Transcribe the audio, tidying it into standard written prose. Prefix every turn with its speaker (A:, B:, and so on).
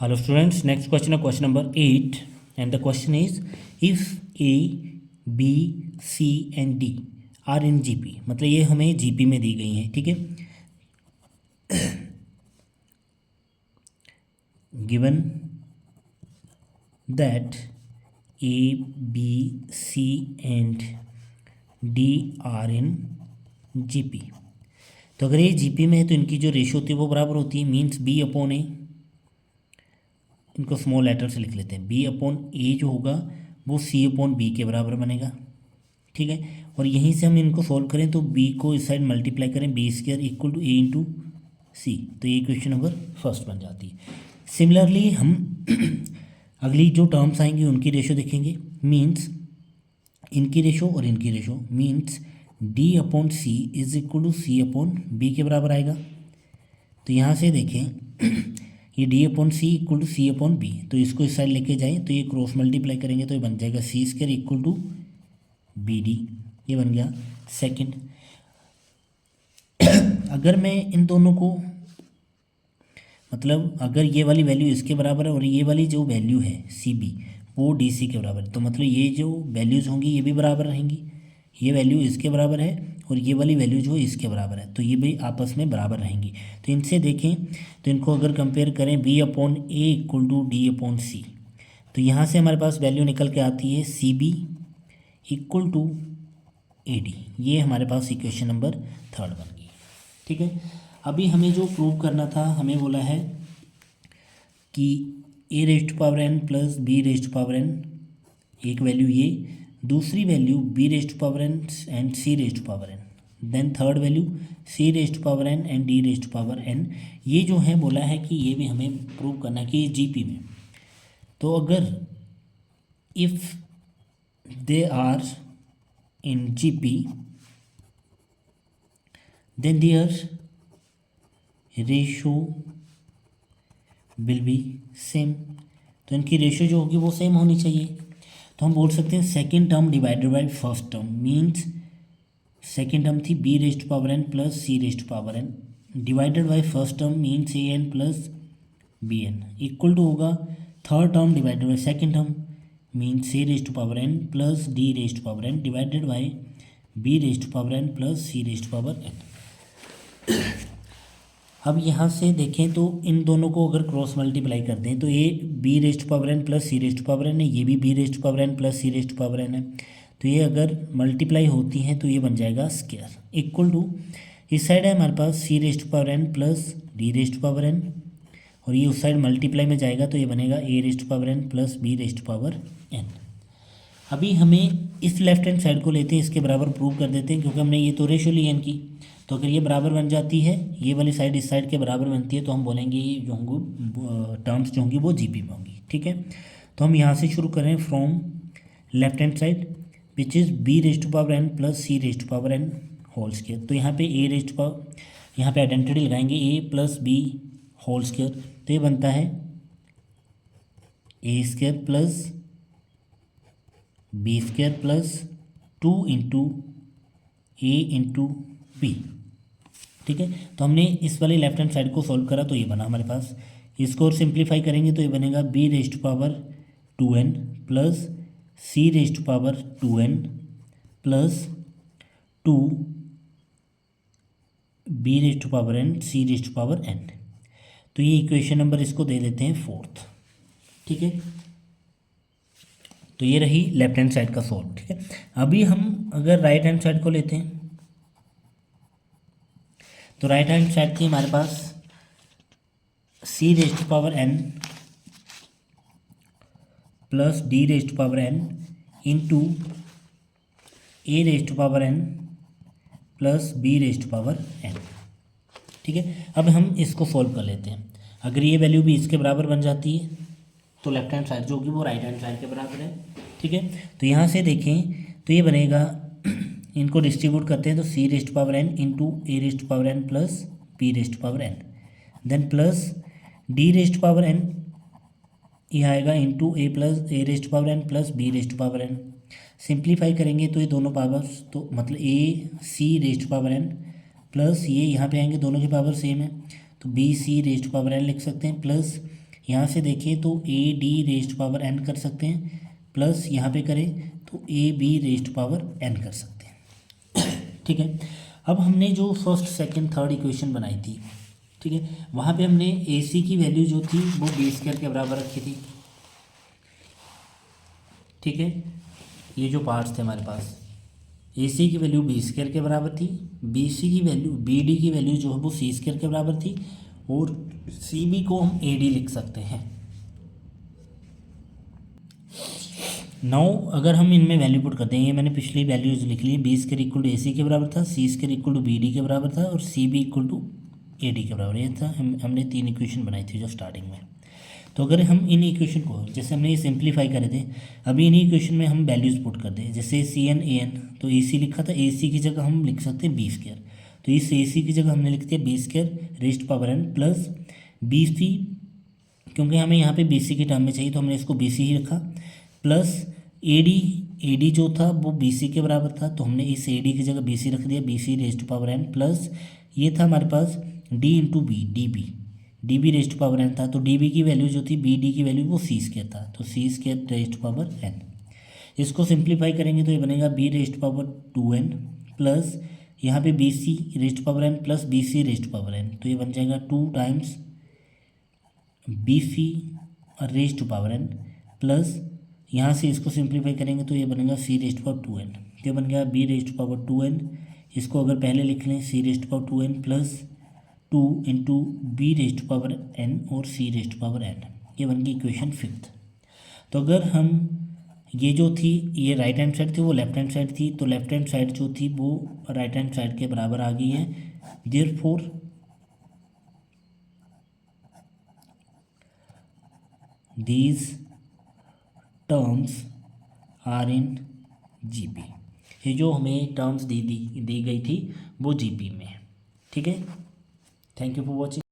A: Hello students, next question is question number 8 and the question is if A, B, C and D are in GP, मतलब ये हमें GP में दी गई हैं, ठीक है। Given that A, B, C and D are in GP, तो अगर ये GP में है तो इनकी जो रेशियो होती है वो बराबर होती है, मीन्स B अपॉन ए, इनको स्मॉल लेटर से लिख लेते हैं, बी अपॉन ए जो होगा वो सी अपॉन बी के बराबर बनेगा, ठीक है। और यहीं से हम इनको सॉल्व करें तो बी को इस साइड मल्टीप्लाई करें, B square equal to A into C, तो ये इक्वेशन नंबर फर्स्ट बन जाती है। सिमिलरली हम अगली जो टर्म्स आएंगी उनकी रेशो देखेंगे, मीन्स इनकी रेशो और इनकी ratio, means d upon c is equal to c upon b के बराबर आएगा। तो यहाँ से देखें ये d upon c equal to c upon b, तो इसको इस साइड लेके जाएं तो ये क्रॉस मल्टीप्लाई करेंगे तो ये बन जाएगा C square equal to B D, ये बन गया सेकंड। अगर मैं इन दोनों को, मतलब अगर ये वाली वैल्यू इसके बराबर है और ये वाली जो वैल्यू है सी बी वो डी सी के बराबर है, तो मतलब ये जो वैल्यूज़ होंगी ये भी बराबर रहेंगी, ये वैल्यू इसके बराबर है और ये वाली वैल्यू जो इसके बराबर है, तो ये भी आपस में बराबर रहेंगी। तो इनसे देखें तो इनको अगर कंपेयर करें B upon A equal to D upon C, तो यहाँ से हमारे पास वैल्यू निकल के आती है c B equal to A d, ये हमारे पास इक्वेशन नंबर थर्ड बन गई, ठीक है। अभी हमें जो प्रूव करना था, हमें बोला है कि A rest power N plus B rest power N, एक वैल्यू ये, दूसरी value B rest power N and C rest power N, then third value C rest power N and D rest power N, ये जो है बोला है कि ये भी हमें प्रूव करना है कि ये जीपी में। तो अगर if they are in GP then their ratio will be same, तो इनकी रेशो जो होगी वो सेम होनी चाहिए। तो हम बोल सकते हैं second term divided by first term, means second term थी B rest power N plus C rest power N divided by first term means A N plus B N equal to होगा third term divided by second term means C rest power N plus D rest power N divided by B rest power N plus C rest power N. अब यहाँ से देखें तो इन दोनों को अगर cross multiply करते हैं तो ये B rest power N plus सी रेस्ट पावर एन है, ये भी B rest power N plus सी रेस्ट पावर एन है, तो ये अगर मल्टीप्लाई होती हैं तो ये बन जाएगा स्क्वायर इक्वल टू, इस साइड है हमारे पास C rest power N plus D rest power N और ये उस साइड मल्टीप्लाई में जाएगा तो ये बनेगा A rest power N plus B rest power N. अभी हमें इस लेफ्ट हैंड साइड को लेते हैं, इसके बराबर प्रूव कर देते हैं क्योंकि हमने ये तो रेशो ली है इनकी, तो अगर ये बराबर बन जाती है, ये वाली साइड इस साइड के बराबर बनती है तो हम बोलेंगे ये जो होंगे टर्म्स जो होंगी वो जीपी में होंगी, ठीक है। तो हम यहाँ से शुरू करें from left hand side which is b rest power N plus C rest power n whole square, तो यहाँ पे ए रेस्ट पावर, यहाँ पे आइडेंटिटी लगाएंगे A plus B whole square, तो ये बनता है A square plus B square plus 2 into A into B, ठीक है। तो हमने इस वाले लेफ्ट हैंड साइड को सॉल्व करा तो ये बना हमारे पास, इसको और सिंप्लीफाई करेंगे तो ये बनेगा B rest power 2n plus सी rest power 2n plus 2 B rest power N C rest power N, तो ये इक्वेशन नंबर इसको दे देते हैं फोर्थ, ठीक है। तो ये रही लेफ्ट हैंड साइड का सॉल्व, ठीक है। अभी हम अगर राइट हैंड साइड को लेते हैं तो राइट हैंड साइड थी हमारे पास C rest power N plus D rest power n into A rest power N plus B rest power n, ठीक है। अब हम इसको सॉल्व कर लेते हैं, अगर ये वैल्यू भी इसके बराबर बन जाती है तो लेफ्ट हैंड साइड जो होगी वो राइट हैंड साइड के बराबर है, ठीक है। तो यहाँ से देखें तो ये बनेगा, इनको डिस्ट्रीब्यूट करते हैं तो C rest power n into A rest power N plus B rest power N, then plus D rest power N ये आएगा into A plus A rest power N plus B rest power n, simplify करेंगे तो ये दोनों powers, तो मतलब A C rest power N plus ये यहाँ पे आएंगे दोनों की पावर सेम है तो बी सी रेस्ट पावर एन लिख सकते हैं प्लस यहाँ से देखें तो a d rest power n कर सकते हैं, प्लस यहाँ पे करें तो a b rest power n कर सकते हैं। ठीक है, अब हमने जो फर्स्ट सेकंड थर्ड इक्वेशन बनाई थी, ठीक है, वहाँ पे हमने ए सी की वैल्यू जो थी वो बी स्क्वायर के बराबर रखी थी। ठीक है, ये जो पार्ट्स थे हमारे पास, ए सी की वैल्यू बी स्क्वायर के बराबर थी, बी सी की वैल्यू बी डी की वैल्यू जो है वो सी स्क्वायर के बराबर थी, और सी बी को हम ए डी लिख सकते हैं। नाउ अगर हम इनमें वैल्यू पुट करते हैं, ये मैंने पिछली वैल्यूज लिख ली, B square equal to A C के बराबर था, C square equal to B D के बराबर था, और C B equal to A D के बराबर, ये था। हमने 3 इक्वेशन बनाई थी जो स्टार्टिंग में। तो अगर हम इन इक्वेशन को, जैसे हमने ये सिंप्लीफाई करे थे, अभी इन इक्वेशन में हम वैल्यूज पुट कर दें, जैसे सी एन ए एन, तो ए सी लिखा था, ए सी की जगह हम लिख सकते हैं बी स्क्वायर, तो इस ए सी की जगह हमने लिख दिया b square rest power N, plus b c, क्योंकि हमें यहाँ पे बी सी के टर्म में चाहिए तो हमने इसको बी सी ही रखा, प्लस ए डी जो था वो बी सी के बराबर था, तो हमने इस ए डी की जगह बी सी रख दिया, बी सी रेस्ट पावर एन, प्लस ये था हमारे पास D into B, D B rest power n था, तो डी बी की वैल्यू जो थी बी डी की वैल्यू वो सी स्क्वायर था, तो सी स्क्वायर रेस्ट पावर एन। इसको सिंप्लीफाई करेंगे तो ये बनेगा B rest power 2n, plus यहाँ पे बी सी rest power N plus b सी रेस्ट पावर एन, तो ये बन जाएगा 2 टाइम्स बी सी रेस्ट पावर एन, प्लस यहाँ से इसको सिंप्लीफाई करेंगे तो ये बनेगा सी रेस्ट पावर 2n, ये बन गया बी रेस्ट पावर 2n। इसको अगर पहले लिख लें C rest power 2n plus 2 into B rest power n और सी रेस्ट पावर n, ये बन गई इक्वेशन 5th। तो अगर हम ये जो थी, ये राइट हैंड साइड थी, वो लेफ्ट हैंड साइड थी, तो लेफ्ट हैंड साइड जो थी वो राइट हैंड साइड के बराबर आ गई है, therefore these terms are in GP. ये जो हमें टर्म्स दी गई थी वो जीपी में है। ठीक है, थैंक यू फॉर वॉचिंग।